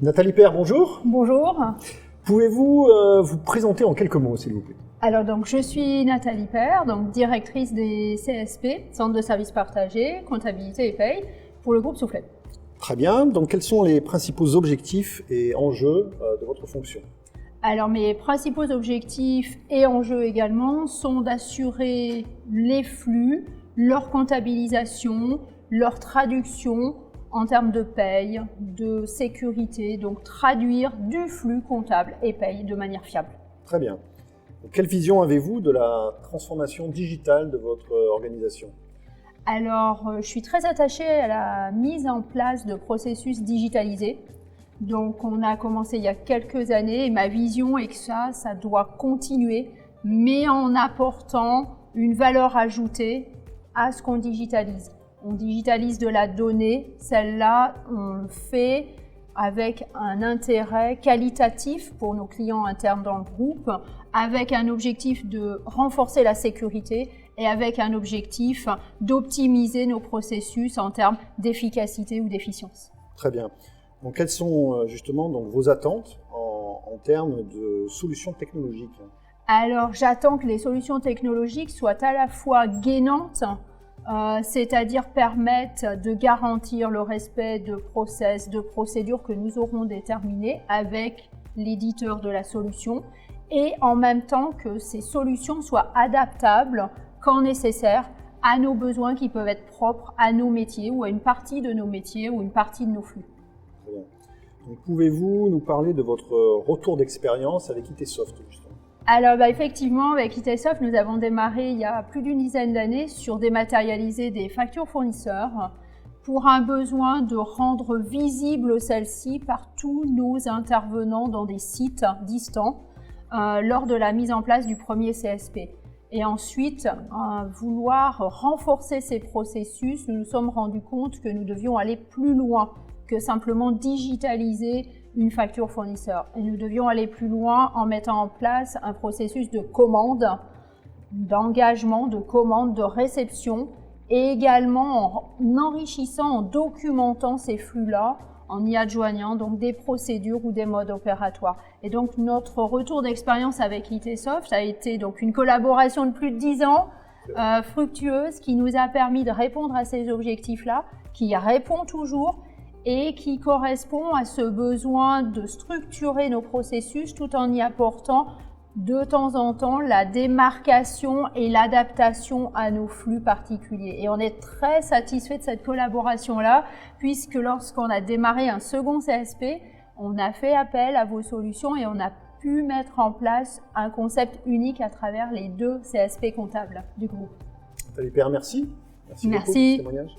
Nathalie Père, bonjour. Bonjour. Pouvez-vous vous présenter en quelques mots, s'il vous plaît? Alors, je suis Nathalie Père, directrice des CSP, Centre de services partagés, comptabilité et paye, pour le groupe Soufflet. Très bien. Donc, quels sont les principaux objectifs et enjeux de votre fonction? Alors, mes principaux objectifs et enjeux également sont d'assurer les flux, leur comptabilisation, leur traduction en termes de paye, de sécurité, donc traduire du flux comptable et paye de manière fiable. Très bien. Donc, quelle vision avez-vous de la transformation digitale de votre organisation? Alors, je suis très attachée à la mise en place de processus digitalisés. Donc, on a commencé il y a quelques années et ma vision est que ça doit continuer, mais en apportant une valeur ajoutée à ce qu'on digitalise. On digitalise de la donnée, celle-là, on le fait avec un intérêt qualitatif pour nos clients internes dans le groupe, avec un objectif de renforcer la sécurité et avec un objectif d'optimiser nos processus en termes d'efficacité ou d'efficience. Très bien. Donc, quelles sont justement vos attentes en termes de solutions technologiques? Alors, j'attends que les solutions technologiques soient à la fois gainantes, c'est-à-dire permettent de garantir le respect de process, de procédures que nous aurons déterminées avec l'éditeur de la solution, et en même temps que ces solutions soient adaptables quand nécessaire à nos besoins qui peuvent être propres à nos métiers ou à une partie de nos métiers ou une partie de nos flux. Très bien. Donc, pouvez-vous nous parler de votre retour d'expérience avec ITsoft, justement? Alors effectivement, avec ITsoft, nous avons démarré il y a plus d'une dizaine d'années sur dématérialiser des factures fournisseurs pour un besoin de rendre visibles celles-ci par tous nos intervenants dans des sites distants lors de la mise en place du premier CSP. Et ensuite, vouloir renforcer ces processus, nous nous sommes rendus compte que nous devions aller plus loin que simplement digitaliser une facture fournisseur. Et nous devions aller plus loin en mettant en place un processus de commande, d'engagement, de commande, de réception, et également en enrichissant, en documentant ces flux-là, en y adjoignant donc des procédures ou des modes opératoires. Et donc notre retour d'expérience avec ITsoft a été donc une collaboration de plus de 10 ans, fructueuse, qui nous a permis de répondre à ces objectifs-là, qui répond toujours, et qui correspond à ce besoin de structurer nos processus tout en y apportant de temps en temps la démarcation et l'adaptation à nos flux particuliers. Et on est très satisfait de cette collaboration-là, puisque lorsqu'on a démarré un second CSP, on a fait appel à vos solutions et on a pu mettre en place un concept unique à travers les deux CSP comptables du groupe. Nathalie Père, merci. Merci beaucoup pour ce témoignage.